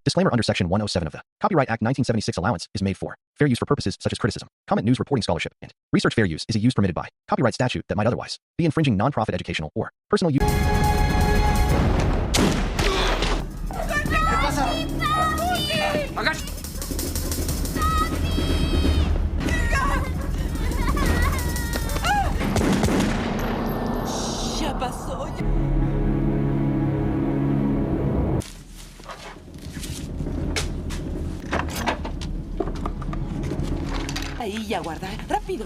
Disclaimer under Section 107 of the Copyright Act 1976 allowance is made for fair use for purposes such as criticism, comment, news reporting, scholarship, and research. Fair use is a use permitted by copyright statute that might otherwise be infringing non-profit educational or personal use. ¿Qué pasa? ¡Agacha! Ya pasó. Ahí ya guarda. ¡Rápido!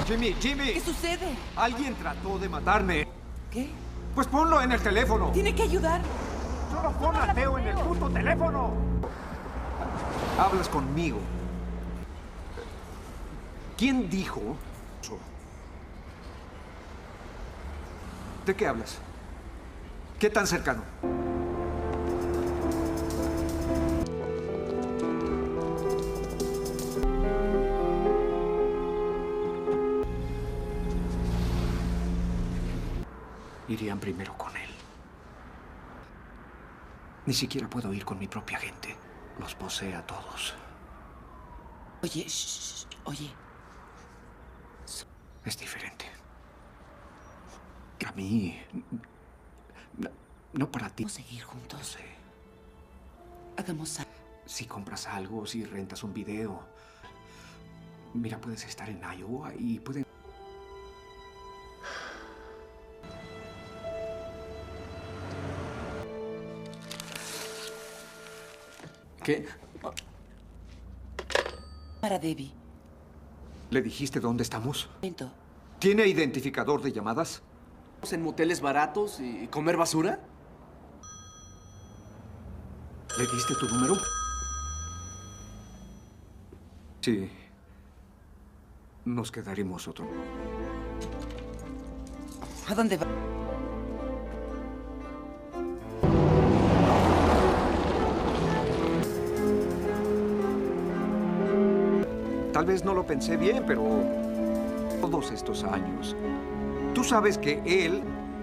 Jimmy. ¿Qué sucede? Alguien trató de matarme. ¿Qué? Pues ponlo en el teléfono. Tiene que ayudar. Solo pon a Teo en el puto teléfono. Hablas conmigo. ¿Quién dijo eso? ¿De qué hablas? ¿Qué tan cercano? Irían primero con él. Ni siquiera puedo ir con mi propia gente. Los posee a todos. Oye, oye. Es diferente. A mí... No para ti. ¿Vamos a seguir juntos? No sé. Hagamos algo. Si compras algo, si rentas un video. Mira, puedes estar en Iowa y pueden... ¿Qué? Para Debbie. ¿Le dijiste dónde estamos? Momento. ¿Tiene identificador de llamadas? ¿En moteles baratos y comer basura? ¿Le diste tu número? Sí. Nos quedaremos otro. ¿A dónde va? Tal vez no lo pensé bien, pero todos estos años, tú sabes que él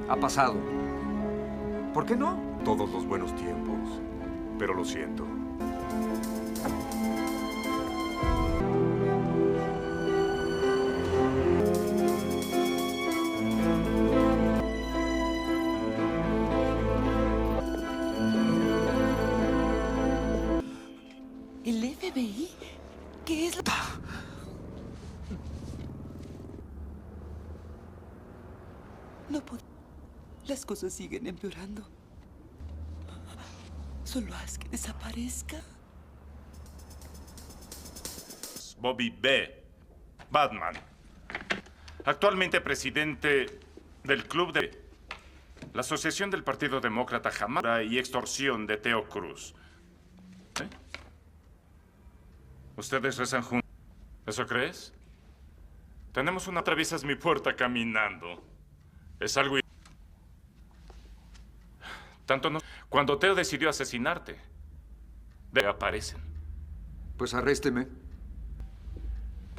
ha pasado. ¿Por qué no? Todos los buenos tiempos, pero lo siento. ¿El FBI? ¿Qué es lo...? No puedo... Las cosas siguen empeorando. Solo haz que desaparezca. Bobby B. Batman. Actualmente presidente del club de la Asociación del Partido Demócrata Jamás y extorsión de Teo Cruz. ¿Eh? ¿Ustedes rezan juntos? ¿Eso crees? Tenemos una... Atraviesas mi puerta caminando. Es algo... Tanto no... Cuando Teo decidió asesinarte, aparecen. Pues arrésteme.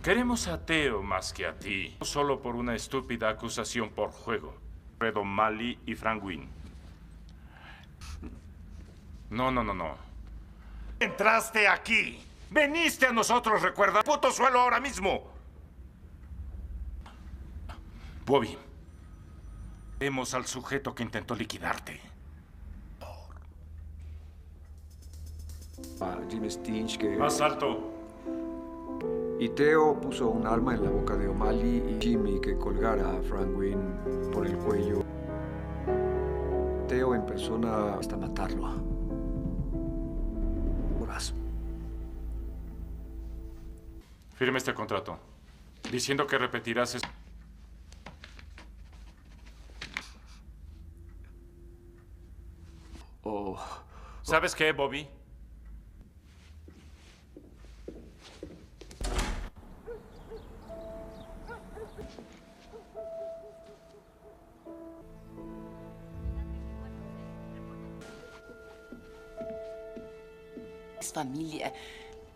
Queremos a Teo más que a ti. No solo por una estúpida acusación por juego. Fredo Mali y Frank Wynn. No. Entraste aquí. Veniste a nosotros, recuerda. Puto suelo ahora mismo. Bobby. Vemos al sujeto que intentó liquidarte. A Jimmy Stinch que... Más alto. Y Teo puso un arma en la boca de O'Malley y Jimmy que colgara a Frank Wynn por el cuello. Teo en persona hasta matarlo. Horas. Firme este contrato. Diciendo que repetirás esto. Oh. ¿Sabes qué, Bobby? Es familia.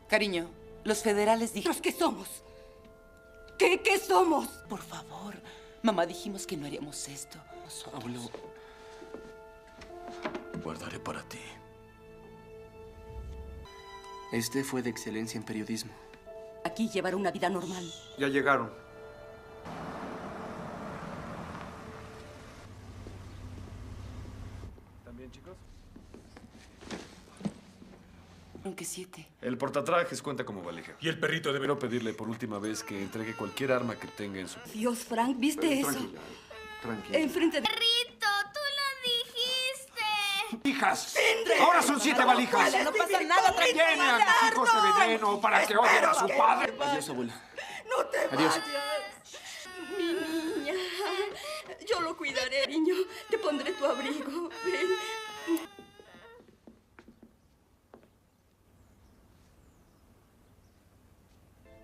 Cariño, los federales dijeron... ¿Qué somos? ¿Qué somos? Por favor, Mamá, dijimos que no haríamos esto. Abuelo, guardaré para ti. Este fue de excelencia en periodismo. Aquí llevar una vida normal. Ya llegaron. ¿También, chicos? Aunque 7. El portatrajes cuenta como valija. Y el perrito debe... Quiero pedirle por última vez que entregue cualquier arma que tenga en su... Dios, Frank, ¿viste eso? Tranquila, tranquila. Enfrente de... Perrito, tú lo dijiste. ¡Hijas! ¡Ahora son 7 valijas! No pasa nada, tranquila. ¡Llene a mis hijos de veneno para que odien a su padre! Adiós, abuela. ¡No te Adiós. vayas! Mi niña. Yo lo cuidaré, niño. Te pondré tu abrigo. Ven.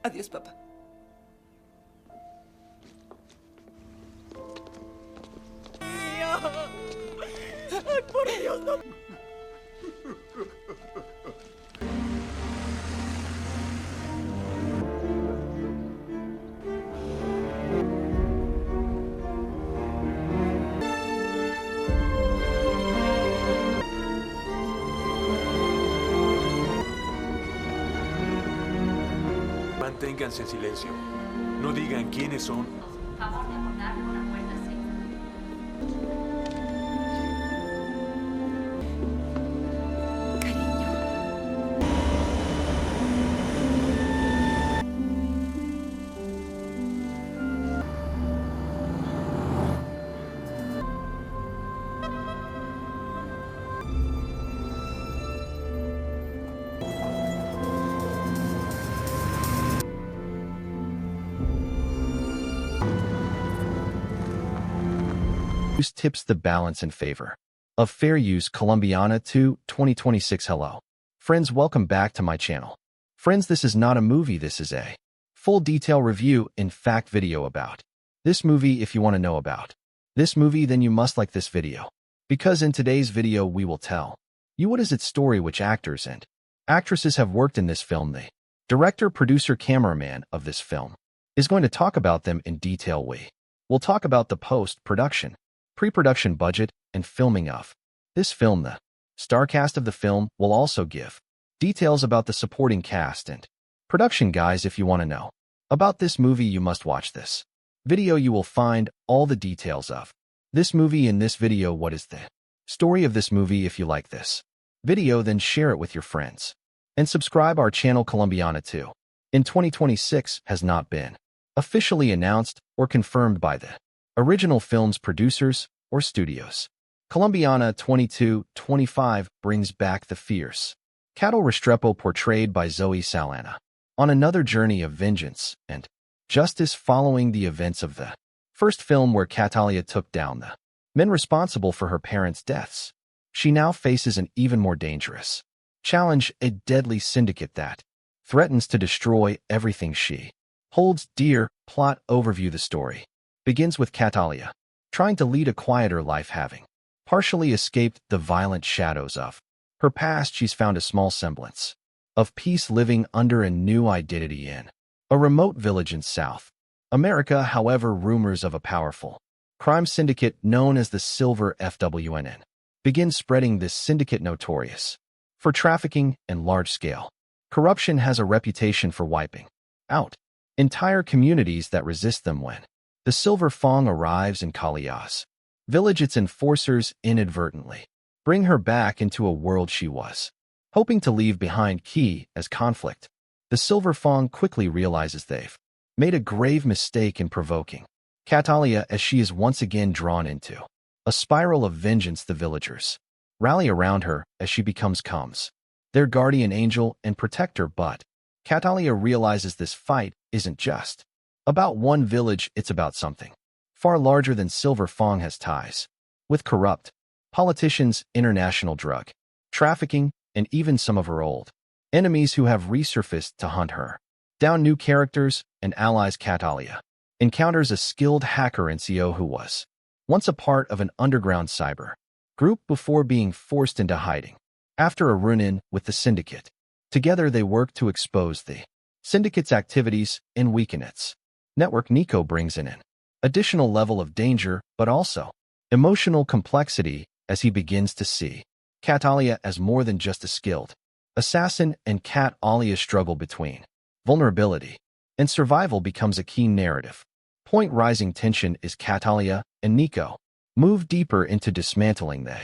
Adiós, papá. ¡Ay, por Dios, no! Manténganse en silencio. No digan quiénes son. Favor de abordar una puerta seca. Use tips the balance in favor of fair use. Colombiana 2 2026. Hello friends, welcome back to my channel. Friends, this is not a movie, this is a full detail review, in fact video about this movie. If you want to know about this movie, then you must like this video, because in today's video we will tell you what is its story, which actors and actresses have worked in this film, the director, producer, cameraman of this film is going to talk about them in detail. We will talk about the post-production, pre-production budget, and filming of this film. The star cast of the film will also give details about the supporting cast and production guys. If you want to know about this movie, you must watch this video. You will find all the details of this movie in this video. What is the story of this movie? If you like this video, then share it with your friends and subscribe our channel. Colombiana 2 in 2026 has not been officially announced or confirmed by the original film's producers or studios. Colombiana 2225 brings back the fierce Cattle Restrepo portrayed by Zoe Saldana on another journey of vengeance and justice following the events of the first film, where Catalia took down the men responsible for her parents' deaths. She now faces an even more dangerous challenge, a deadly syndicate that threatens to destroy everything she holds dear. Plot overview. The story begins with Catalia trying to lead a quieter life, having partially escaped the violent shadows of her past. She's found a small semblance of peace, living under a new identity in a remote village in South America. However, rumors of a powerful crime syndicate known as the Silver FWNN begin spreading. This syndicate, notorious for trafficking and large-scale corruption, has a reputation for wiping out entire communities that resist them. When the Silver Fang arrives in Kalia's village, its enforcers inadvertently bring her back into a world she was hoping to leave behind. Key as conflict, the Silver Fang quickly realizes they've made a grave mistake in provoking Catalia, as she is once again drawn into a spiral of vengeance. The villagers rally around her as she becomes their guardian angel and protector, but Catalia realizes this fight isn't just about one village, it's about something far larger than. Silver Fang has ties with corrupt politicians, international drug trafficking, and even some of her old enemies who have resurfaced to hunt her down. New characters and allies. Catalia encounters a skilled hacker NCO who was once a part of an underground cyber group before being forced into hiding after a run-in with the syndicate. Together they work to expose the syndicate's activities and weaken its network. Nico brings in an additional level of danger, but also emotional complexity as he begins to see Catalia as more than just a skilled assassin, and Catalia's struggle between vulnerability and survival becomes a key narrative point. Rising tension is Catalia and Nico move deeper into dismantling the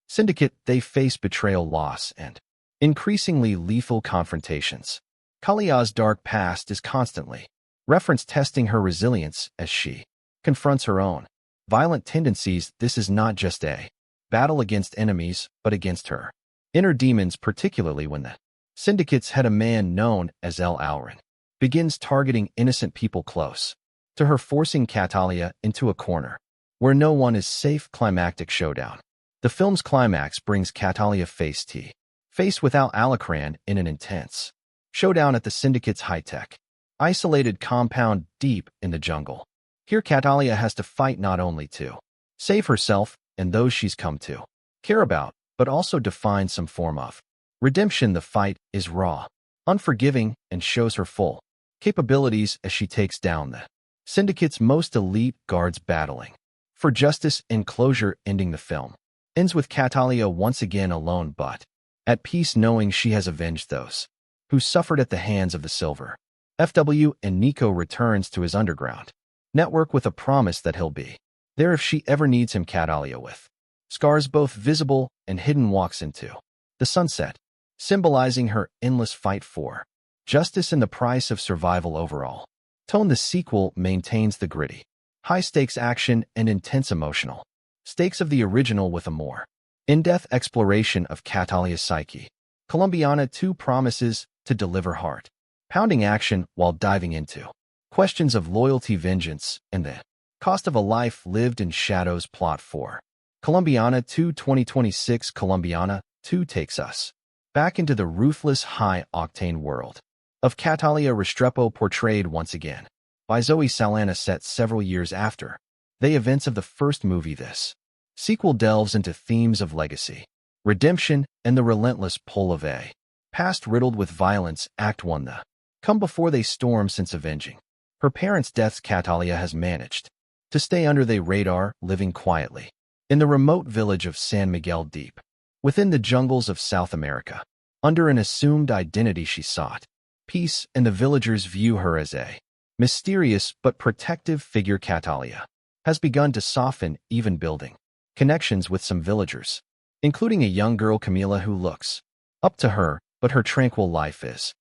syndicate. They face betrayal, loss, and increasingly lethal confrontations. Kalia's dark past is constantly referenced, testing her resilience as she confronts her own violent tendencies. This is not just a battle against enemies, but against her inner demons, particularly when the syndicate's head, a man known as El Alrin, begins targeting innocent people close to her, forcing Catalia into a corner where no one is safe. Climactic showdown. The film's climax brings Catalia face to face with Al Alacran in an intense showdown at the syndicate's high-tech, isolated compound deep in the jungle. Here Catalia has to fight not only to save herself and those she's come to care about, but also to find some form of redemption. The fight is raw, unforgiving, and shows her full capabilities as she takes down the syndicate's most elite guards, battling for justice and closure. Ending the film ends with Catalia once again alone, but at peace, knowing she has avenged those who suffered at the hands of the Silver FW, and Nico returns to his underground network with a promise that he'll be there if she ever needs him. Catalia, with scars both visible and hidden, walks into the sunset, symbolizing her endless fight for justice and the price of survival. Overall tone. The sequel maintains the gritty, high-stakes action and intense emotional stakes of the original with a more in-depth exploration of Catalia's psyche. Colombiana 2 promises to deliver heart-pounding action while diving into questions of loyalty, vengeance, and the cost of a life lived in shadows. Plot for Colombiana 2 2026. Colombiana 2 takes us back into the ruthless, high-octane world of Catalia Restrepo, portrayed once again by Zoe Saldana, set several years after the events of the first movie. This sequel delves into themes of legacy, redemption, and the relentless pull of a past riddled with violence. Act 1. The come before they storm. Since avenging her parents' deaths, Catalia has managed to stay under the radar, living quietly in the remote village of San Miguel, deep within the jungles of South America. Under an assumed identity, she sought peace, and the villagers view her as a mysterious but protective figure. Catalia has begun to soften, even building connections with some villagers, including a young girl, Camila, who looks up to her, but her tranquil life is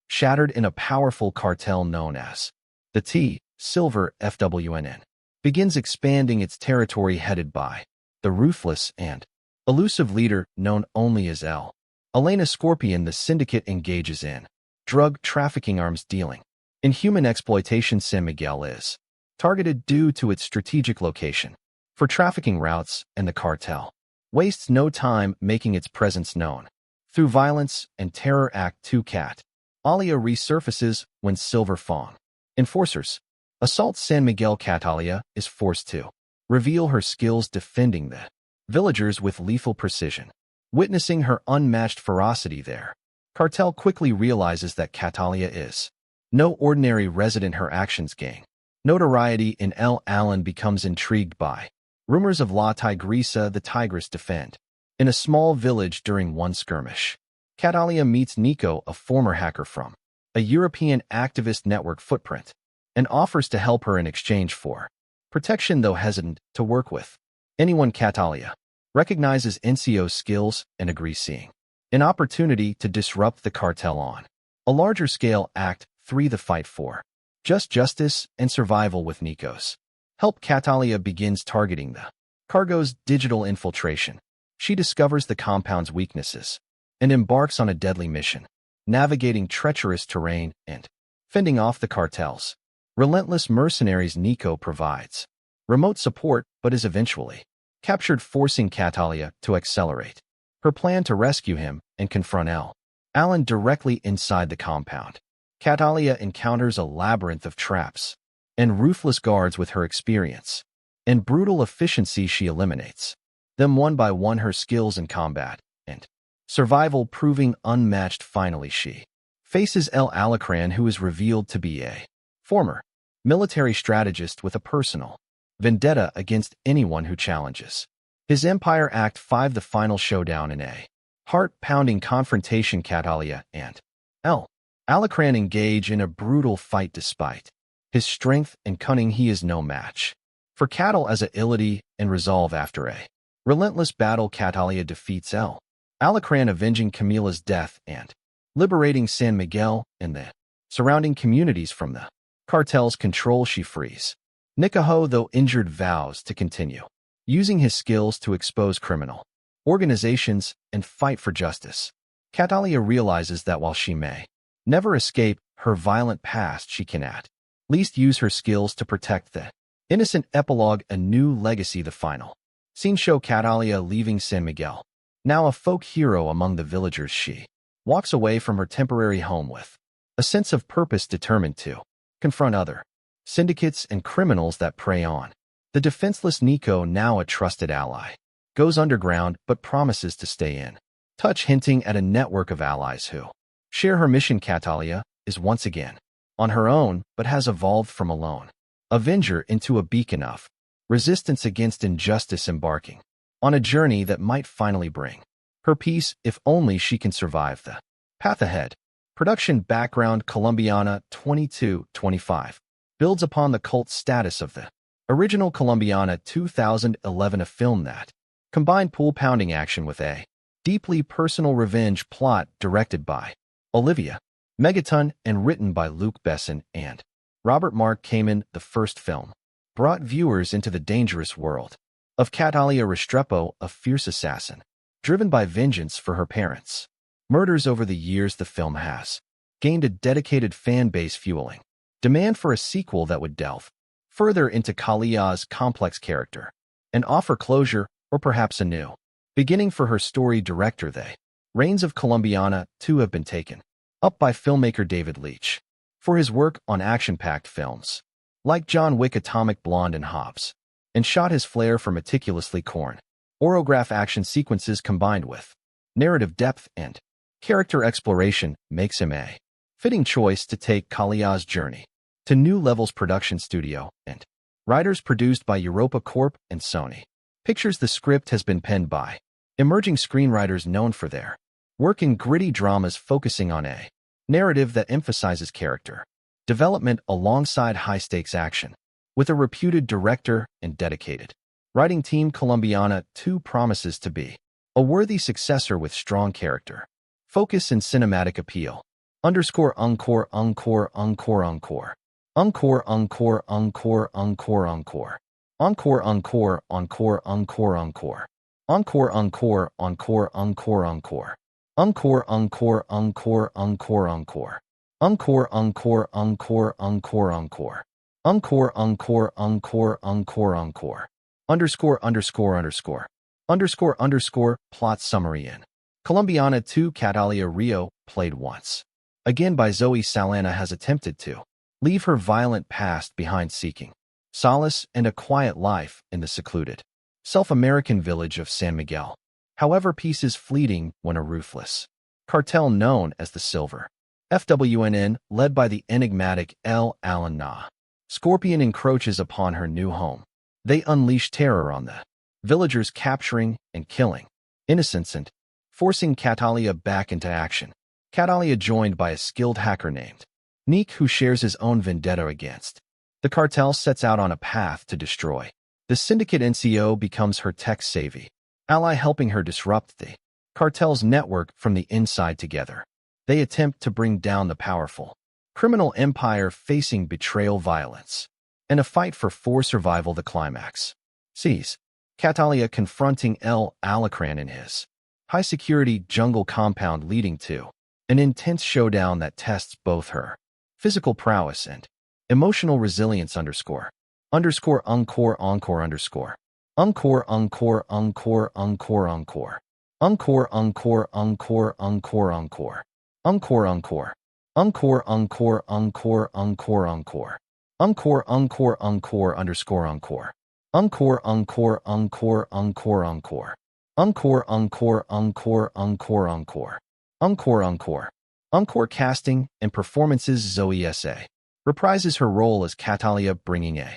shattered in a powerful cartel known as the Silver FWNN. Begins expanding its territory, headed by the ruthless and elusive leader known only as Elena Scorpion. The syndicate engages in drug trafficking, arms dealing, and human exploitation. San Miguel is targeted due to its strategic location for trafficking routes, and the cartel wastes no time making its presence known through violence and terror. Act 2. Catalia resurfaces when Silver Fawn enforcers assault San Miguel. Catalia is forced to reveal her skills defending the villagers with lethal precision. Witnessing her unmatched ferocity there, cartel quickly realizes that Catalia is no ordinary resident. Her actions gain notoriety in El Allen, becomes intrigued by rumors of La Tigresa, the Tigress, defend in a small village. During one skirmish, Catalia meets Nico, a former hacker from a European activist network footprint, and offers to help her in exchange for protection. Though hesitant to work with anyone, Catalia recognizes NCO's skills and agrees, seeing an opportunity to disrupt the cartel on a larger scale. Act 3. The fight for justice and survival. With Nico's help, Catalia begins targeting the cargo's digital infiltration. She discovers the compound's weaknesses and embarks on a deadly mission, navigating treacherous terrain and fending off the cartel's relentless mercenaries. Nico provides remote support, but is eventually captured, forcing Catalia to accelerate her plan to rescue him and confront Alan directly inside the compound. Catalia encounters a labyrinth of traps and ruthless guards. With her experience and brutal efficiency, she eliminates them one by one, her skills in combat and survival proving unmatched. Finally, she faces El Alacran, who is revealed to be a former military strategist with a personal vendetta against anyone who challenges. His Empire Act 5, the final showdown in a heart-pounding confrontation. Catalia and L. Alacran engage in a brutal fight. Despite his strength and cunning, he is no match for Catal as ability and resolve. After a relentless battle, Catalia defeats L. Alacran, avenging Camila's death and liberating San Miguel and the surrounding communities from the cartel's control. She frees Nikaho, though injured, vows to continue using his skills to expose criminal organizations and fight for justice. Catalia realizes that while she may never escape her violent past, she can at least use her skills to protect the innocent. Epilogue: A New Legacy. The final scene show Catalia leaving San Miguel. Now a folk hero among the villagers, she walks away from her temporary home with a sense of purpose, determined to confront other syndicates and criminals that prey on the defenseless. Nico, now a trusted ally, goes underground but promises to stay in touch, hinting at a network of allies who share her mission. Catalia is once again on her own, but has evolved from a lone avenger into a beacon of resistance against injustice, embarking on a journey that might finally bring her peace if only she can survive the path ahead. Production background: Colombiana 2225 builds upon the cult status of the original Colombiana 2011, a film that combined pool-pounding action with a deeply personal revenge plot. Directed by Olivia Megaton and written by Luc Besson and Robert Mark Kamen, the first film brought viewers into the dangerous world of Catalia Restrepo, a fierce assassin driven by vengeance for her parents' murders. Over the years, the film has gained a dedicated fan base, fueling demand for a sequel that would delve further into Calia's complex character and offer closure, or perhaps a new beginning for her story. Director: The reins of Colombiana 2 have been taken up by filmmaker David Leitch for his work on action-packed films like John Wick, Atomic Blonde, and Hobbs, and shot his flair for meticulously choreographed action sequences combined with narrative depth and character exploration makes him a fitting choice to take Calia's journey to new levels. Production studio and writers: produced by Europa Corp and Sony Pictures. The script has been penned by emerging screenwriters known for their work in gritty dramas, focusing on a narrative that emphasizes character development alongside high-stakes action. With a reputed director and dedicated writing team, Colombiana 2 promises to be a worthy successor with strong character focus and cinematic appeal. Encore, encore, encore, encore, encore. Encore, encore, encore, encore, encore. Encore, encore, encore, encore, encore. Encore, encore, encore, encore, encore. Encore, encore, encore, encore, encore. Encore, encore, encore, encore, encore. Encore, encore, encore, encore, encore. Underscore, underscore, underscore. Underscore, underscore. Plot summary: in Colombiana 2, Catalia Rio, played once again by Zoe Saldana, has attempted to leave her violent past behind, seeking solace and a quiet life in the secluded South American village of San Miguel. However, peace is fleeting when a ruthless cartel known as the Silver FWNN, led by the enigmatic El Alan Na Scorpion, encroaches upon her new home. They unleash terror on the villagers, capturing and killing innocents and forcing Catalia back into action. Catalia, joined by a skilled hacker named Neek, who shares his own vendetta against the cartel, sets out on a path to destroy the syndicate. NCO becomes her tech-savvy ally, helping her disrupt the cartel's network from the inside. Together, they attempt to bring down the powerful criminal empire, facing betrayal, violence, and a fight for survival. The climax sees Catalia confronting El Alacran in his high-security jungle compound, leading to an intense showdown that tests both her physical prowess and emotional resilience. Underscore, underscore, encore, encore, underscore. Encore, encore, encore, encore, encore. Encore, encore, encore, encore, encore. Encore, encore. Encore, encore, encore, encore, encore. Encore, encore, encore, underscore, encore. Encore, encore, encore, encore, encore. Encore, encore, encore, encore, encore. Encore, encore. Encore casting and performances: Zoe S.A. reprises her role as Catalia, bringing a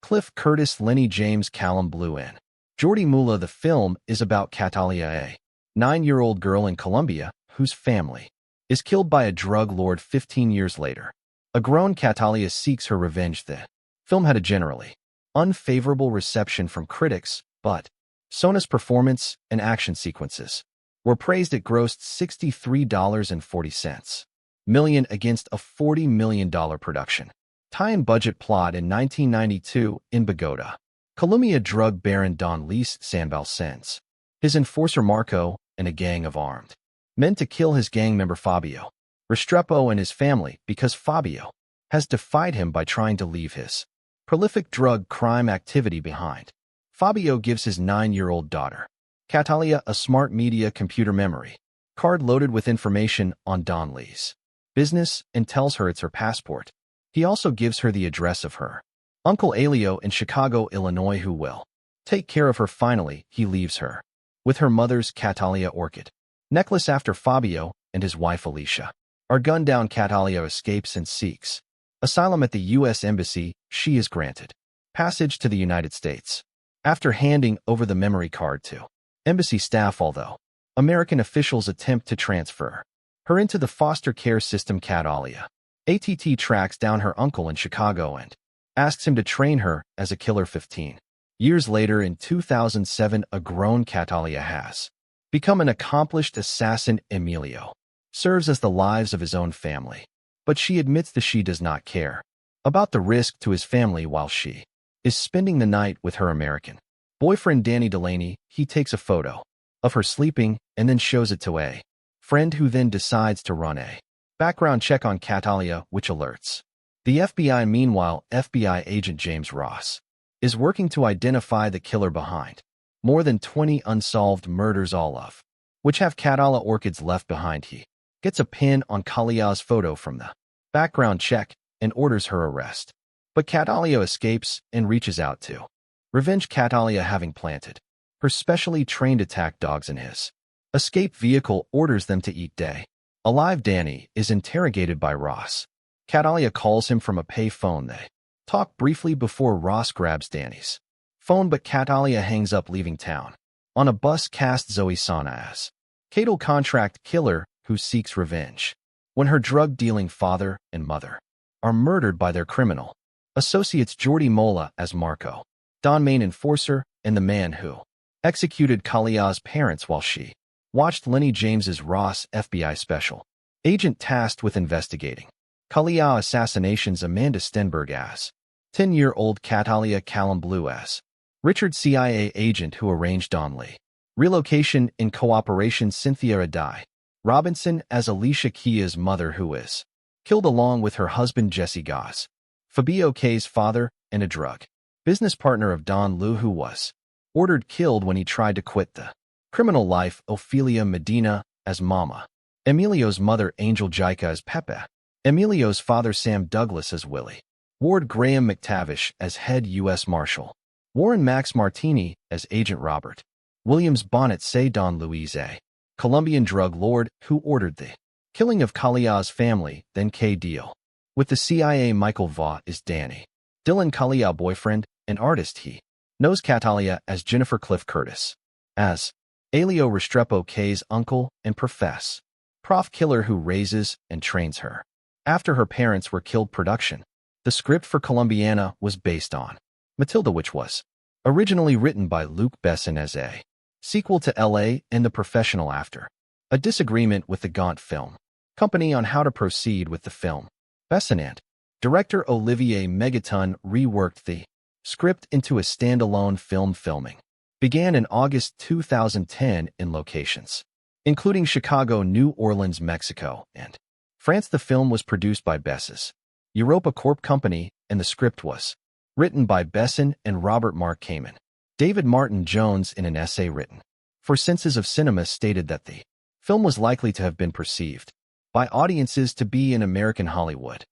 Cliff Curtis, Lenny James, Callum Blue in. Jordi Mula. The film is about Catalia, a 9-year-old girl in Colombia whose family is killed by a drug lord 15 years later. A grown Catalia seeks her revenge. The film had a generally unfavorable reception from critics, but Sona's performance and action sequences were praised. It grossed $63.40 million against a $40 million production. Tie-in budget plot in 1992 in Bogota. Colombia. Drug baron Don Luis Sandoval sends his enforcer Marco and a gang of armed men to kill his gang member Fabio Restrepo and his family because Fabio has defied him by trying to leave his prolific drug crime activity behind. Fabio gives his 9-year-old daughter, Catalia, a smart media computer memory card loaded with information on Don Luis' business and tells her it's her passport. He also gives her the address of her Uncle Elio in Chicago, Illinois, who will take care of her. Finally, he leaves her with her mother's Catalia orchid necklace after Fabio and his wife Alicia are gunned down. Catalia escapes and seeks asylum at the U.S. Embassy. She is granted passage to the United States after handing over the memory card to embassy staff, although American officials attempt to transfer her into the foster care system. Catalia ATT tracks down her uncle in Chicago and asks him to train her as a killer. 15 years later, in 2007, a grown Catalia has become an accomplished assassin. Emilio serves as the lives of his own family, but she admits that she does not care about the risk to his family while she is spending the night with her American boyfriend Danny Delaney. He takes a photo of her sleeping and then shows it to a friend who then decides to run a background check on Catalia, which alerts the FBI. Meanwhile, FBI agent James Ross is working to identify the killer behind more than 20 unsolved murders, all of which have Catalia orchids left behind. He gets a pin on Calia's photo from the background check and orders her arrest. But Catalia escapes and reaches out to revenge Catalia, having planted her specially trained attack dogs in his escape vehicle, orders them to eat day alive. Danny is interrogated by Ross. Catalia calls him from a pay phone. They talk briefly before Ross grabs Danny's phone, but Catalia hangs up, leaving town. On a bus, cast Zoe Saldana as Cato, contract killer who seeks revenge when her drug-dealing father and mother are murdered by their criminal associates. Jordi Mola as Marco, Don, main enforcer and the man who executed Calia's parents while she watched. Lenny James's Ross, FBI special agent tasked with investigating Calia assassinations. Amanda Stenberg as 10-year-old Catalia. Callum Blue as Richard, CIA agent who arranged Don Lee relocation in cooperation. Cynthia Adai Robinson as Alicia Kia's mother, who is killed along with her husband Jesse Goss, Fabio K's father, and a drug business partner of Don Lu, who was ordered killed when he tried to quit the criminal life. Ophelia Medina as Mama, Emilio's mother Angel Jica as Pepe, Emilio's father Sam Douglas as Willie Ward, Graham McTavish as head U.S. Marshal, Warren Max Martini as Agent Robert Williams, Bonnet say Don Luis, a Colombian drug lord who ordered the killing of Calia's family, then K deal with the CIA. Michael Vaugh is Danny Dylan, Calia boyfriend and artist. He knows Catalia as Jennifer. Cliff Curtis as Elio Restrepo, K's uncle and prof killer who raises and trains her after her parents were killed. Production. The script for Colombiana was based on Matilda, which was originally written by Luc Besson as a sequel to L.A. and The Professional. After a disagreement with the Gaunt Film Company on how to proceed with the film, Besson and director Olivier Megaton reworked the script into a standalone film. Filming began in August 2010 in locations including Chicago, New Orleans, Mexico, and France. The film was produced by Bess's Europa Corp Company, and the script was written by Besson and Robert Mark Kamen. David Martin Jones, in an essay written for Senses of Cinema, stated that the film was likely to have been perceived by audiences to be an American Hollywood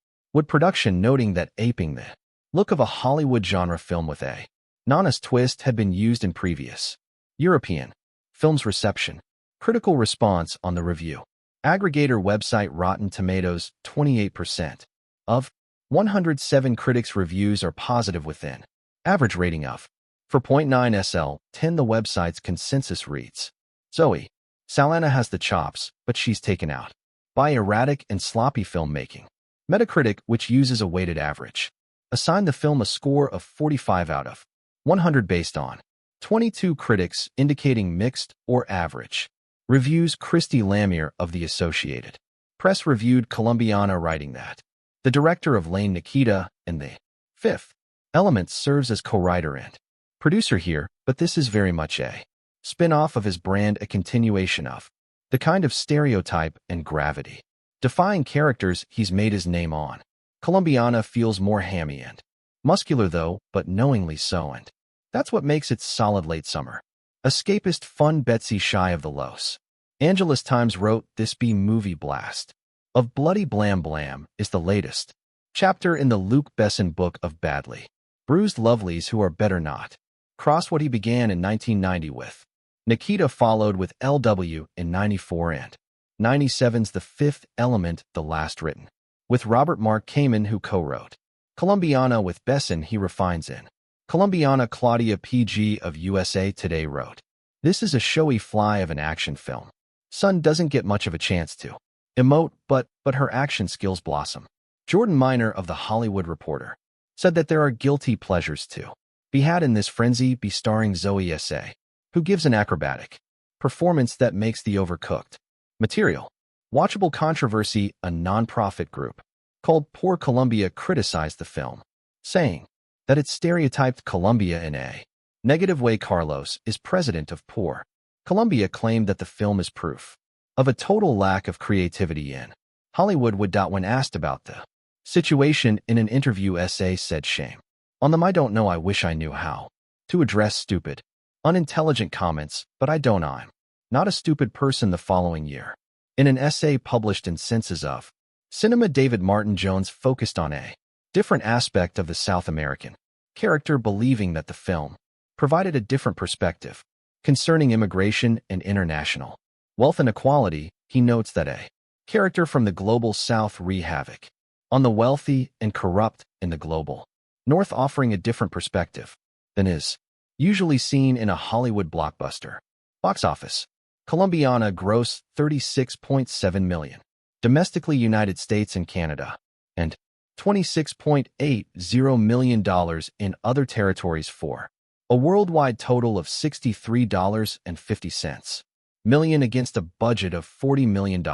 production, noting that aping the look of a Hollywood genre film with a non-honest twist had been used in previous European films. Reception. Critical response on the review aggregator website Rotten Tomatoes, 28% of 107 critics' reviews are positive, within Average rating of 4.9 SL, 10. The website's consensus reads, Zoe Saldana has the chops, but she's taken out by erratic and sloppy filmmaking. Metacritic, which uses a weighted average, assigned the film a score of 45 out of 100 based on 22 critics, indicating mixed or average reviews. Christy Lamere of The Associated Press reviewed Colombiana, writing that the director of Lane Nikita and The Fifth Element serves as co-writer and producer here, but this is very much a spin-off of his brand, a continuation of the kind of stereotype and gravity defying characters he's made his name on. Colombiana feels more hammy and muscular though, but knowingly so, and that's what makes it solid late summer. Escapist fun. Betsy shy of the Los Angeles Times wrote, this B-movie blast of bloody blam blam is the latest chapter in the Luc Besson book of badly bruised lovelies who are better not. Cross what he began in 1990 with Nikita, followed with LW in 94 and 97's The Fifth Element, the last written with Robert Mark Kamen, who co-wrote Colombiana with Besson. He refines in Colombiana. Claudia PG of USA Today wrote, this is a showy fly of an action film. Sun doesn't get much of a chance to emote, but her action skills blossom. Jordan Miner of The Hollywood Reporter said that there are guilty pleasures to be had in this frenzy, be starring Zoe S.A., who gives an acrobatic performance that makes the overcooked material watchable. Controversy. A nonprofit group called Poor Colombia criticized the film, saying that it stereotyped Colombia in a negative way. Carlos is president of Poor Colombia, claimed that the film is proof of a total lack of creativity in Hollywood. When asked about the situation in an interview, S.A. said, shame on them. I don't know. I wish I knew how to address stupid, unintelligent comments, but I don't. I'm not a stupid person. The following year, in an essay published in Senses of Cinema, David Martin Jones focused on a different aspect of the South American character, believing that the film provided a different perspective concerning immigration and international wealth inequality. He notes that a character from the global South wreak havoc on the wealthy and corrupt in the global North, offering a different perspective than is usually seen in a Hollywood blockbuster. Box office. Colombiana grossed $36.7 million domestically, United States and Canada, and $26.80 million in other territories, for a worldwide total of $63.50 million against a budget of $40 million.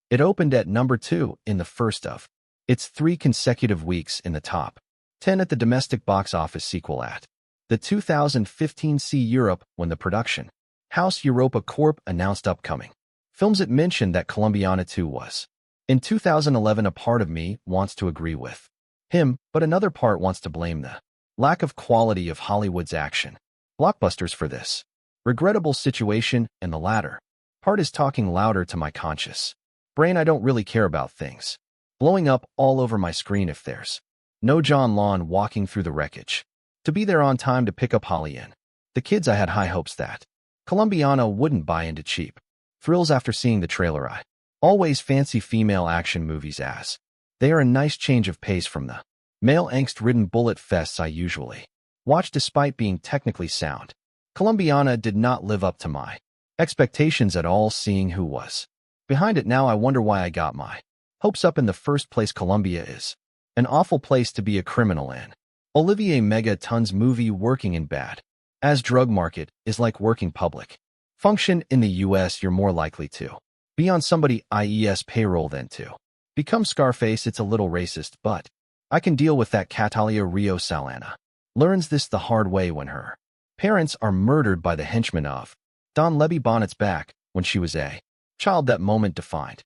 It opened at number 2 in the first of its 3 consecutive weeks in the top 10 at the domestic box office, sequel at the 2015 See Europe, when the production house Europa Corp announced upcoming films. It mentioned that Colombiana 2 was in 2011. A part of me wants to agree with him, but another part wants to blame the lack of quality of Hollywood's action blockbusters for this regrettable situation, and the latter part is talking louder to my conscious brain. I don't really care about things blowing up all over my screen if there's no John Lawn walking through the wreckage to be there on time to pick up Holly and the kids. I had high hopes that Colombiana wouldn't buy into cheap thrills after seeing the trailer. I always fancy female action movies, as they are a nice change of pace from the male angst-ridden bullet fests I usually watch. Despite being technically sound, Colombiana did not live up to my expectations at all. Seeing who was behind it now, I wonder why I got my hopes up in the first place. Colombia is an awful place to be a criminal in. Olivier Megaton's movie Working in Bad as Drug Market is like working public function in the U.S. You're more likely to be on somebody IES payroll than to become Scarface. It's a little racist, but I can deal with that. Catalia Rio Saldana learns this the hard way when her parents are murdered by the henchmen of Don Levy Bonnet's back when she was a child. That moment defined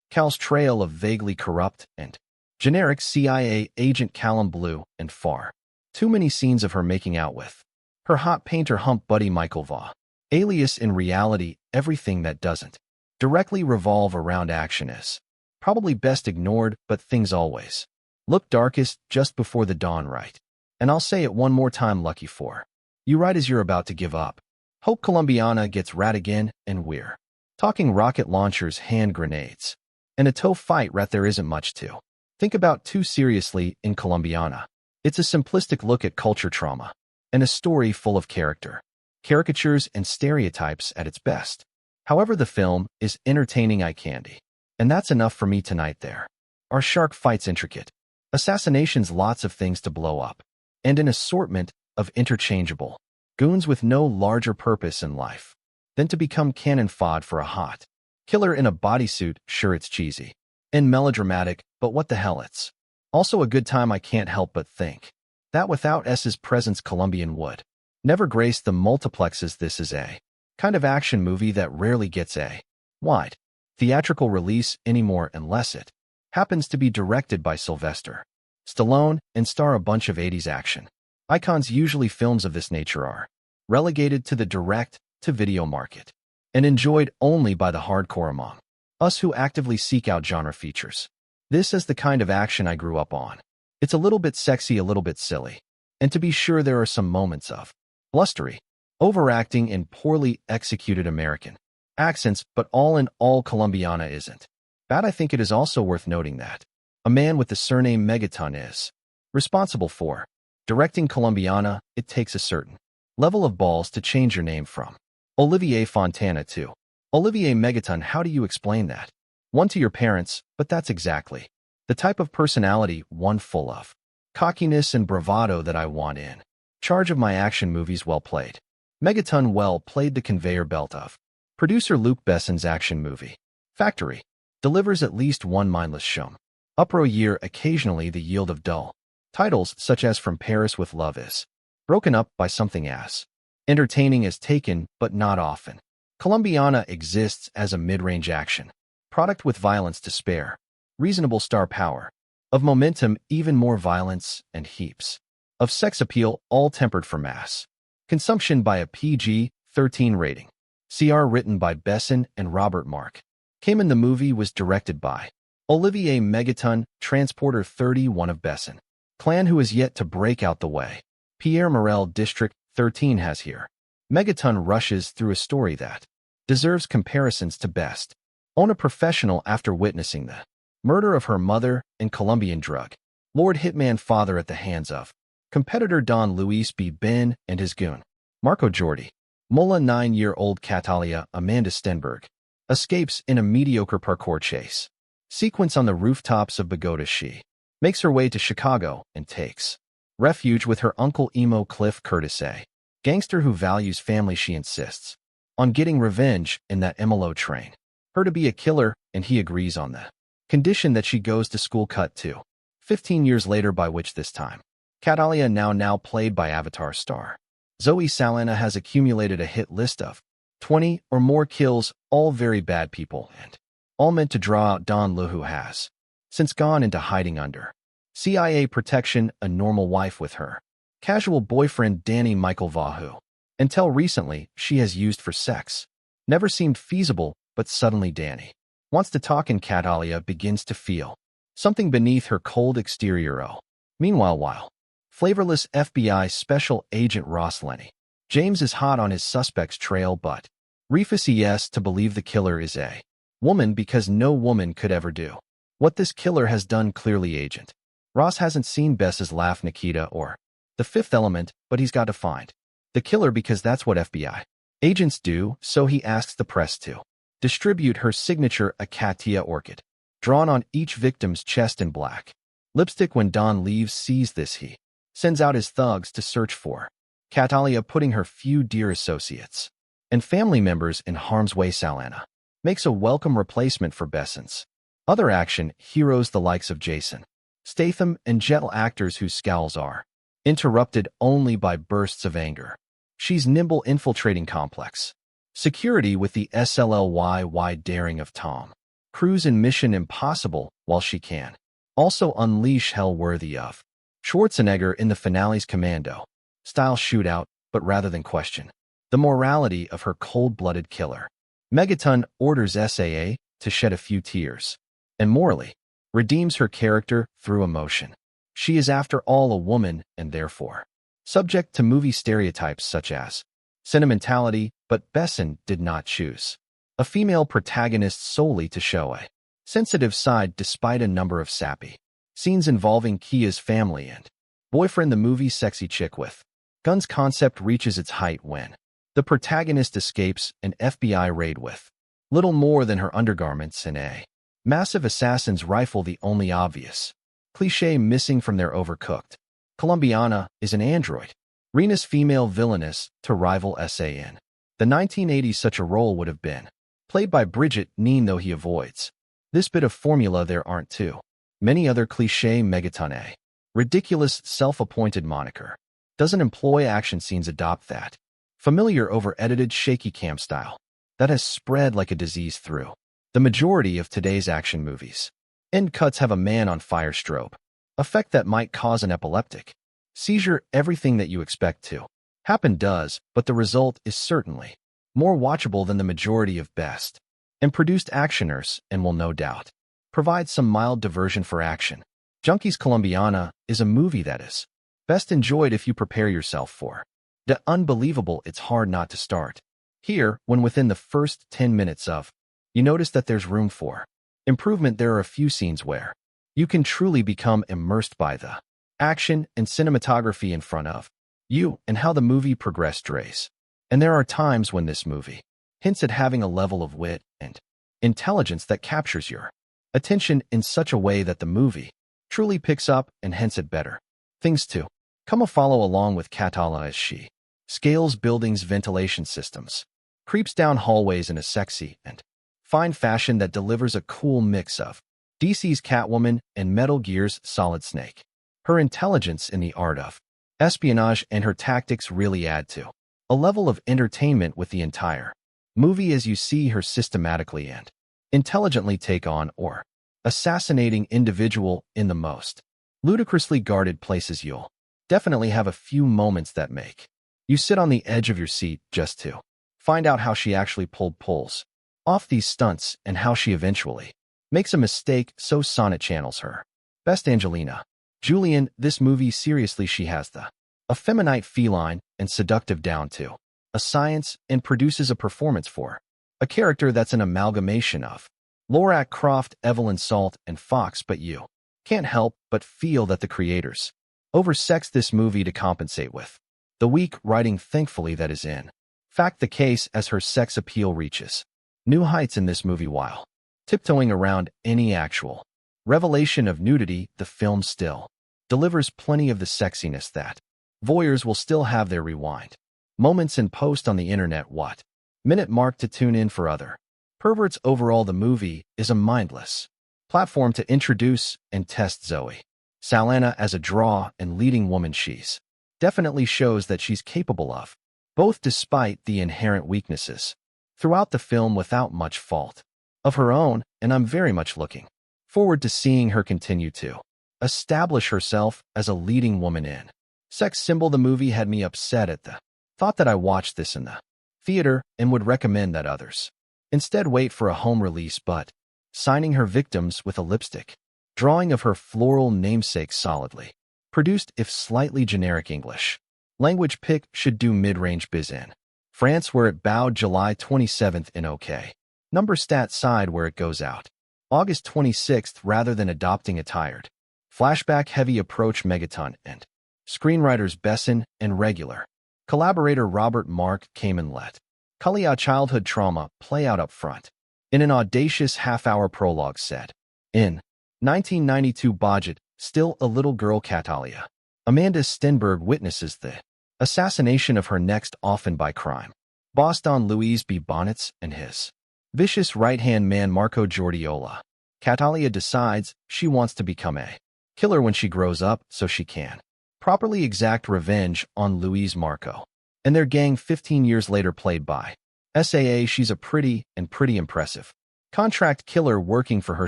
Cal's trail of vaguely corrupt and generic CIA agent Callum Blue, and far too many scenes of her making out with her hot painter hump buddy Michael Vaugh. Alias. In reality, everything that doesn't directly revolve around action is probably best ignored, but things always look darkest just before the dawn, right? And I'll say it one more time, lucky for you right as you're about to give up. Hope Colombiana gets rat again, and we're talking rocket launchers, hand grenades, and a toe fight rat. There isn't much to think about too seriously in Colombiana. It's a simplistic look at culture trauma, and a story full of character, caricatures, and stereotypes at its best. However, the film is entertaining eye candy. And that's enough for me tonight there. Our shark fights intricate. Assassinations, lots of things to blow up. And an assortment of interchangeable goons with no larger purpose in life than to become cannon fodder for a hot killer in a bodysuit. Sure, it's cheesy and melodramatic, but what the hell, it's also a good time. I can't help but think that without S's presence, Colombian would never grace the multiplexes. This is a kind of action movie that rarely gets a wide theatrical release anymore unless it happens to be directed by Sylvester Stallone and star a bunch of 80s action icons. Usually films of this nature are relegated to the direct-to-video market and enjoyed only by the hardcore among us who actively seek out genre features. This is the kind of action I grew up on. It's a little bit sexy, a little bit silly, and to be sure there are some moments of blustery overacting and poorly executed American accents, but all in all, Colombiana isn't bad. I think it is also worth noting that a man with the surname Megaton is responsible for directing Colombiana. It takes a certain level of balls to change your name from Olivier Fontana to Olivier Megaton. How do you explain that? One, to your parents, but that's exactly the type of personality, one full of cockiness and bravado, that I want in charge of my action movies. Well played, Megaton. Well played. The conveyor belt of producer Luc Besson's action movie factory delivers at least one mindless shum upro year, occasionally the yield of dull titles such as From Paris with Love is broken up by something as entertaining as Taken, but not often. Colombiana exists as a mid-range action product with violence to spare, reasonable star power, of momentum, even more violence, and heaps of sex appeal, all tempered for mass consumption by a PG-13 rating. CR written by Besson and Robert Mark Kamen. The movie was directed by Olivier Megaton, Transporter 31 of Besson clan, who is yet to break out the way Pierre Morel District 13 has here. Megaton rushes through a story that deserves comparisons to Best. Own a professional after witnessing the murder of her mother and Colombian drug lord hitman father at the hands of competitor Don Luis B. Ben and his goon Marco Jordi. Mola 9-year-old Catalia Amanda Stenberg escapes in a mediocre parkour chase sequence on the rooftops of Bogota. She makes her way to Chicago and takes refuge with her uncle emo Cliff Curtis, a gangster who values family. She insists on getting revenge in that MLO train her to be a killer, and he agrees on the condition that she goes to school. Cut to 15 years later, by which this time Catalia, now played by Avatar star Zoe Saldana, has accumulated a hit list of 20 or more kills, all very bad people, and all meant to draw out Don Lu, who has since gone into hiding under CIA protection, a normal wife with her casual boyfriend Danny Michael Va, who until recently she has used for sex. Never seemed feasible, but suddenly Danny wants to talk and Catalia begins to feel something beneath her cold exterior. Oh, meanwhile, while flavorless FBI Special Agent Ross Lenny James is hot on his suspect's trail, but refuses yes to believe the killer is a woman because no woman could ever do what this killer has done. Clearly, Agent Ross hasn't seen Bess's Laugh, Nikita, or The Fifth Element, but he's got to find the killer because that's what FBI agents do. So he asks the press to distribute her signature Acacia orchid, drawn on each victim's chest in black lipstick. When Don leaves, sees this, he sends out his thugs to search for Catalia, putting her few dear associates and family members in harm's way. Saldana makes a welcome replacement for Besson's other action heroes, the likes of Jason Statham and gentle actors whose scowls are interrupted only by bursts of anger. She's nimble, infiltrating complex security with the SLLY daring of Tom Cruise in Mission Impossible, while she can also unleash hell worthy of Schwarzenegger in the finale's commando-style shootout, but rather than question the morality of her cold-blooded killer, Megaton orders SAA to shed a few tears and morally redeems her character through emotion. She is, after all, a woman and therefore subject to movie stereotypes such as sentimentality, but Besson did not choose a female protagonist solely to show a sensitive side, despite a number of sappy scenes involving Kia's family and Boyfriend the movie sexy chick with guns concept reaches its height when the protagonist escapes an FBI raid with little more than her undergarments and a massive assassin's rifle. The only obvious cliché missing from their overcooked Colombiana is an android. Rena's female villainess to rival SAN. The 1980s such a role would have been played by Bridget Neen, though he avoids this bit of formula. There aren't too many other cliché. Megaton, a ridiculous self-appointed moniker, doesn't employ action scenes. Adopt that familiar over-edited shaky cam style that has spread like a disease through the majority of today's action movies. End cuts have a man on fire strobe effect that might cause an epileptic seizure. Everything that you expect to happen does, but the result is certainly more watchable than the majority of best and produced actioners, and will no doubt provide some mild diversion for action junkies. Colombiana is a movie that is best enjoyed if you prepare yourself for the unbelievable. It's hard not to start here when within the first 10 minutes of you notice that there's room for improvement. There are a few scenes where you can truly become immersed by the action and cinematography in front of you and how the movie progressed drays. And there are times when this movie hints at having a level of wit and intelligence that captures your attention in such a way that the movie truly picks up and hence it better things to come. A follow along with Catalina as she scales buildings, ventilation systems, creeps down hallways in a sexy and fine fashion that delivers a cool mix of DC's Catwoman and Metal Gear's Solid Snake. Her intelligence in the art of espionage and her tactics really add to a level of entertainment with the entire movie as you see her systematically and intelligently take on or assassinating individual in the most ludicrously guarded places. You'll definitely have a few moments that make you sit on the edge of your seat just to find out how she actually pulls off these stunts and how she eventually makes a mistake. So Sonnet channels her best Angelina Julian. This movie seriously, she has the effeminate, feline, and seductive down to a science and produces a performance for a character that's an amalgamation of Lara Croft, Evelyn Salt, and Fox, but you can't help but feel that the creators oversexed this movie to compensate with the weak writing. Thankfully, that is in fact the case, as her sex appeal reaches new heights in this movie while tiptoeing around any actual revelation of nudity. The film still delivers plenty of the sexiness that voyeurs will still have their rewind moments and post on the internet what minute mark to tune in for other perverts. Overall, the movie is a mindless platform to introduce and test Zoe Saldana as a draw and leading woman. She's definitely shows that she's capable of both, despite the inherent weaknesses throughout the film without much fault of her own, and I'm very much looking forward to seeing her continue to establish herself as a leading woman in sex symbol. The movie had me upset at the thought that I watched this in the theater and would recommend that others instead wait for a home release, but signing her victims with a lipstick drawing of her floral namesake. Solidly produced, if slightly generic English language pick should do mid-range biz in France, where it bowed July 27th in OK number stat side, where it goes out August 26th, rather than adopting a tired flashback heavy approach. Megaton and screenwriters Besson and regular collaborator Robert Mark came and let Kalia childhood trauma play out up front in an audacious half-hour prologue set in 1992 budget. Still a little girl, Catalia Amanda Stenberg, witnesses the assassination of her next, often by crime boss Don Luis B. Bonnets and his vicious right-hand man Marco Giordiola. Catalia decides she wants to become a killer when she grows up so she can properly exact revenge on Luis Marco and their gang. 15 years later, played by SAA, she's a pretty impressive contract killer working for her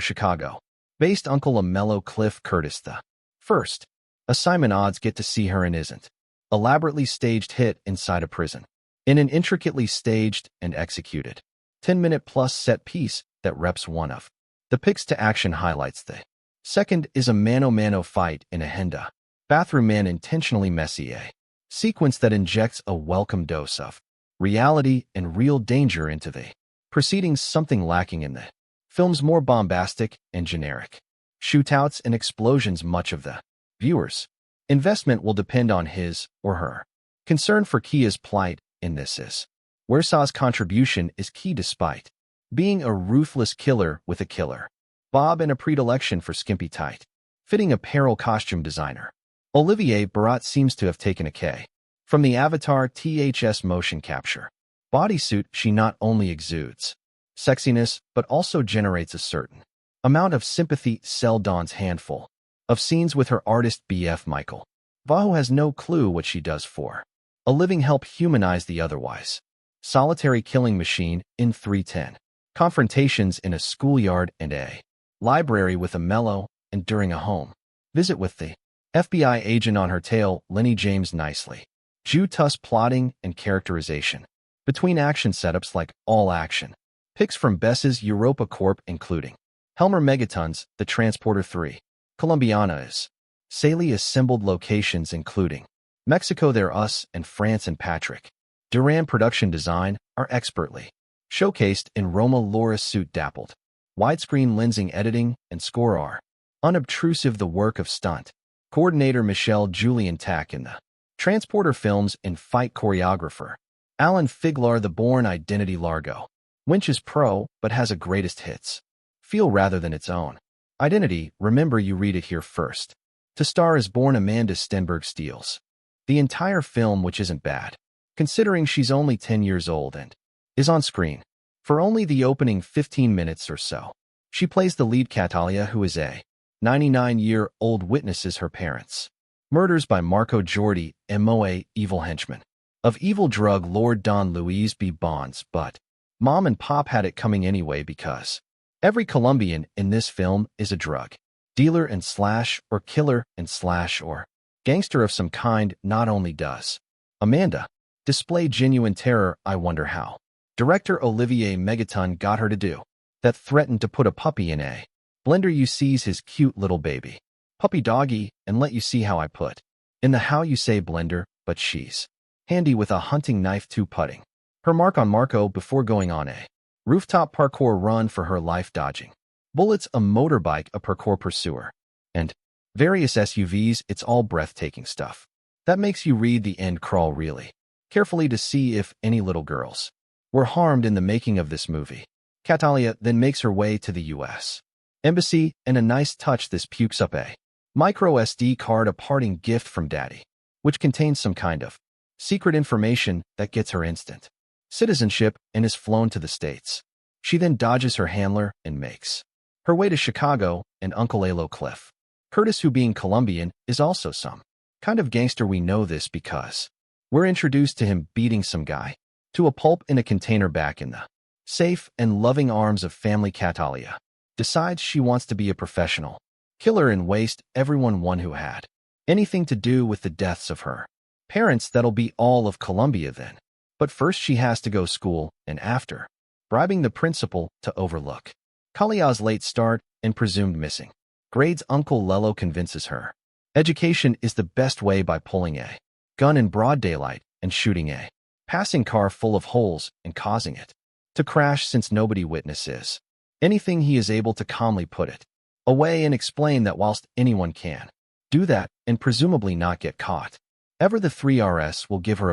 Chicago-based uncle, a mellow Cliff Curtis. The first assignment odds get to see her and isn't elaborately staged hit inside a prison in an intricately staged and executed 10-minute plus set piece that reps one of the picks to action highlights. The second is a mano-mano fight in a Henda bathroom, man intentionally messy, a sequence that injects a welcome dose of reality and real danger into the proceedings, something lacking in the film's more bombastic and generic shootouts and explosions. Much of the viewers Investment will depend on his or her. Concern for Kia's plight in this is where Saw's contribution is key despite being a ruthless killer with a killer. Bob and a predilection for skimpy tight fitting apparel costume designer. Olivier Barat seems to have taken a K from the Avatar THS motion capture bodysuit. She not only exudes sexiness, but also generates a certain amount of sympathy. Seldon's handful of scenes with her artist BF Michael Vaho has no clue what she does for a living help humanize the otherwise solitary killing machine in 310. Confrontations in a schoolyard and a library with a mellow and during a home visit with the FBI agent on her tail. Lenny James nicely Jutus plotting and characterization between action setups like all action picks from Bess's Europa Corp including Helmer Megatons, The Transporter 3, Colombiana is Saley assembled locations including Mexico, There Us, and France, and Patrick Duran production design are expertly showcased in Roma Laura's suit dappled. Widescreen lensing editing and score are unobtrusive. The work of stunt coordinator Michelle Julian Tack in the Transporter films and fight choreographer Alan Figlar. The Bourne Identity Largo Winch is pro, but has a greatest hits feel rather than its own identity. Remember, you read it here first. To star as Bourne, Amanda Stenberg steals the entire film, which isn't bad, considering she's only 10 years old and is on screen for only the opening 15 minutes or so. She plays the lead Catalia, who is a 99-year-old witnesses her parents' murders by Marco Jordi, MOA, evil henchman of evil drug lord Don Luis B. Bonds, but Mom and Pop had it coming anyway because every Colombian in this film is a drug dealer and slash or killer and slash or gangster of some kind. Not only does Amanda display genuine terror, I wonder how director Olivier Megaton got her to do that. Threatened to put a puppy in a blender. You sees his cute little baby puppy doggy and let you see how I put in the how you say blender, but she's handy with a hunting knife too, putting her mark on Marco before going on a rooftop parkour run for her life, dodging bullets, a motorbike, a parkour pursuer, and various SUVs. It's all breathtaking stuff that makes you read the end crawl really carefully to see if any little girls were harmed in the making of this movie. Catalia then makes her way to the U.S. Embassy, and a nice touch, this pukes up a micro SD card, a parting gift from Daddy, which contains some kind of secret information that gets her instant citizenship and is flown to the States. She then dodges her handler and makes her way to Chicago and Uncle Elo Cliff Curtis, who being Colombian is also some kind of gangster. We know this because we're introduced to him beating some guy to a pulp in a container back in the safe and loving arms of family. Catalia decides she wants to be a professional killer and waste everyone who had anything to do with the deaths of her parents. That'll be all of Colombia then. But first she has to go school, and after bribing the principal to overlook Kalia's late start and presumed missing grades, Uncle Lello convinces her education is the best way by pulling a gun in broad daylight and shooting a passing car full of holes and causing it to crash. Since nobody witnesses anything, he is able to calmly put it away and explain that whilst anyone can do that and presumably not get caught ever, the 3RS will give her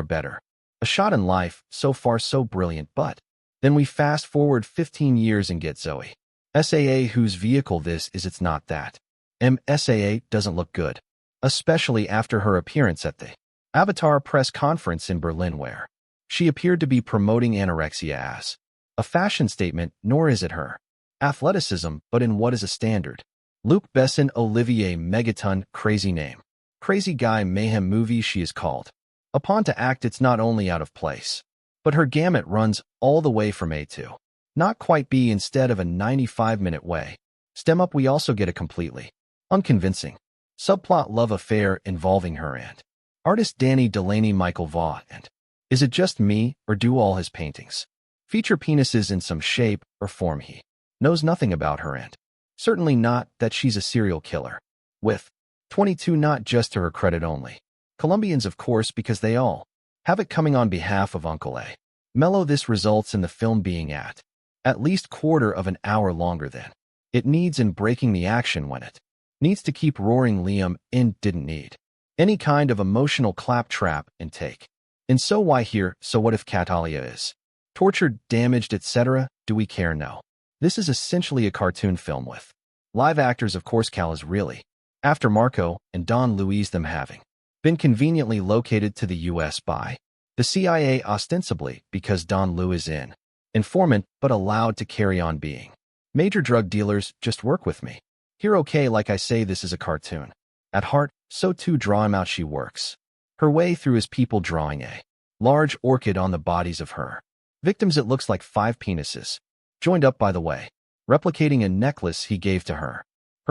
a shot in life. So far so brilliant, but then we fast forward 15 years and get Zoe Saa, whose vehicle this is. It's not that Saa doesn't look good, especially after her appearance at the Avatar press conference in Berlin, where she appeared to be promoting anorexia as a fashion statement. Nor is it her athleticism, but in what is a standard Luc Besson Olivier Megaton crazy name, crazy guy mayhem movie she is called upon to act. It's not only out of place, but her gamut runs all the way from A to not quite B. Instead of a 95-minute way stem up, we also get a completely unconvincing subplot love affair involving her and artist Danny Delaney Michael Vaugh. And is it just me, or do all his paintings feature penises in some shape or form? He knows nothing about her, and certainly not that she's a serial killer. With 22, not just to her credit only Colombians, of course, because they all have it coming on behalf of Uncle A. Mello. This results in the film being at least quarter of an hour longer than it needs, in breaking the action when it needs to keep roaring. Liam in didn't need Any kind of emotional claptrap and take. And so why here, so what if Catalia is tortured, damaged, etc.? Do we care? No. This is essentially a cartoon film with live actors. Of course, Cal is really, after Marco and Don Luis them having been conveniently located to the U.S. by the CIA ostensibly because Don Lu is in informant but allowed to carry on being major drug dealers. Just work with me here, okay? Like I say, this is a cartoon at heart, so too draw him out. She works her way through his people, drawing a large orchid on the bodies of her victims. It looks like 5 penises joined up, by the way, replicating a necklace he gave to her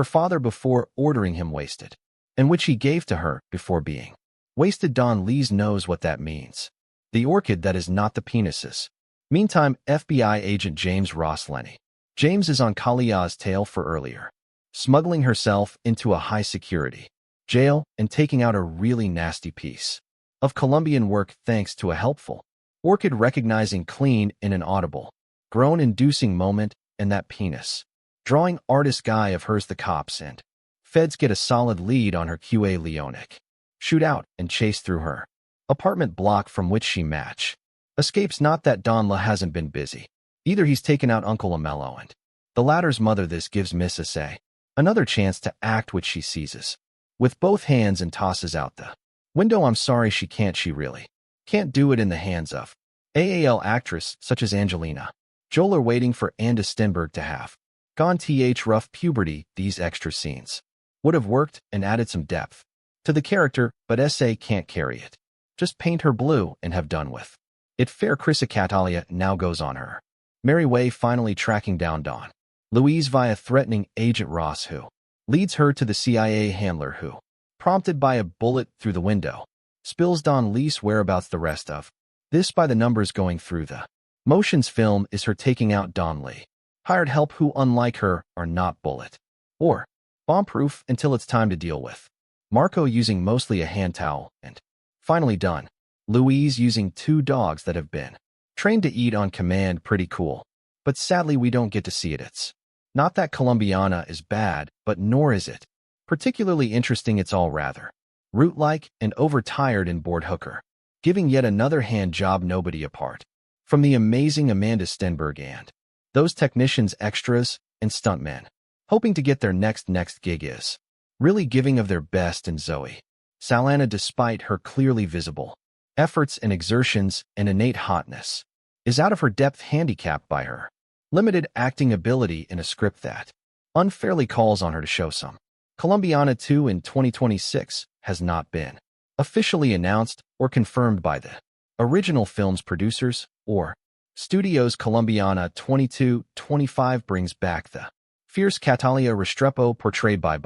father before ordering him wasted, and which he gave to her before being wasted. Don Lees knows what that means. The orchid that is not the penises. Meantime, FBI agent James Ross Lenny. James is on Kalia's tail for earlier smuggling herself into a high-security jail and taking out a really nasty piece of Colombian work thanks to a helpful orchid recognizing clean in an audible, groan-inducing moment, and that penis drawing artist guy of hers. The cops and feds get a solid lead on her QA Leonic shootout and chase through her apartment block from which she escapes. Not that Don La hasn't been busy. Either he's taken out Uncle Amello and the latter's mother. This gives Miss Assay another chance to act, which she seizes with both hands and tosses out the window. I'm sorry, she really can't do it in the hands of AAL actress such as Angelina Jolie. Waiting for Anda Stenberg to have gone rough puberty. These extra scenes would have worked and added some depth to the character, but SA can't carry it. Just paint her blue and have done with it. Fair. Chrissa Catalia now goes on her merry way, finally tracking down Don Louise via threatening Agent Ross, who leads her to the CIA handler who, prompted by a bullet through the window, spills Don Lee's whereabouts. The rest of this by the numbers going through the motions film is her taking out Don Lee. Hired help who, unlike her, are not bullet or bomb-proof until it's time to deal with Marco using mostly a hand towel, and finally Don Louise using 2 dogs that have been trained to eat on command. Pretty cool, but sadly we don't get to see it. It's not that Colombiana is bad, but nor is it particularly interesting. It's all rather root-like and overtired and bored hooker, giving yet another hand job. Nobody apart from the amazing Amanda Stenberg and those technicians, extras, and stuntmen hoping to get their next gig is really giving of their best. And Zoe Saldana, despite her clearly visible efforts and exertions and innate hotness, is out of her depth, handicapped by her limited acting ability in a script that unfairly calls on her to show some. Colombiana 2 in 2026 has not been officially announced or confirmed by the original film's producers or studios. Colombiana 2225 brings back the fierce Catalia Restrepo, portrayed by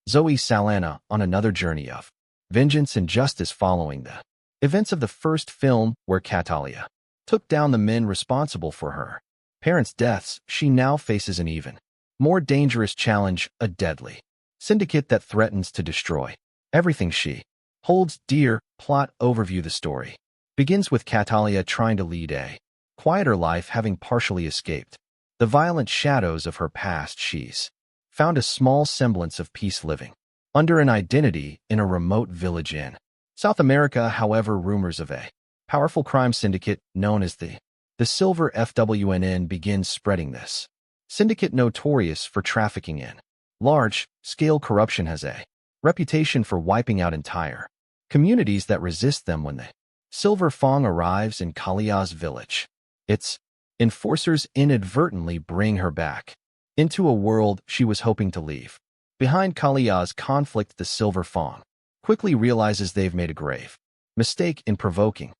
Zoe Saldana, on another journey of vengeance and justice following the events of the first film, where Catalia took down the men responsible for her parents' deaths. She now faces an even more dangerous challenge, a deadly syndicate that threatens to destroy everything she holds dear. Plot overview. The story begins with Catalia trying to lead a quieter life, having partially escaped the violent shadows of her past. She's found a small semblance of peace living under an identity in a remote village in South America. However, rumors of a powerful crime syndicate known as the Silver FWNN begins spreading. This syndicate, notorious for trafficking in large-scale corruption, has a reputation for wiping out entire communities that resist them. When the Silver Fong arrives in Kalia's village, its enforcers inadvertently bring her back into a world she was hoping to leave behind. Kalia's conflict. The Silver Fong quickly realizes they've made a grave mistake in provoking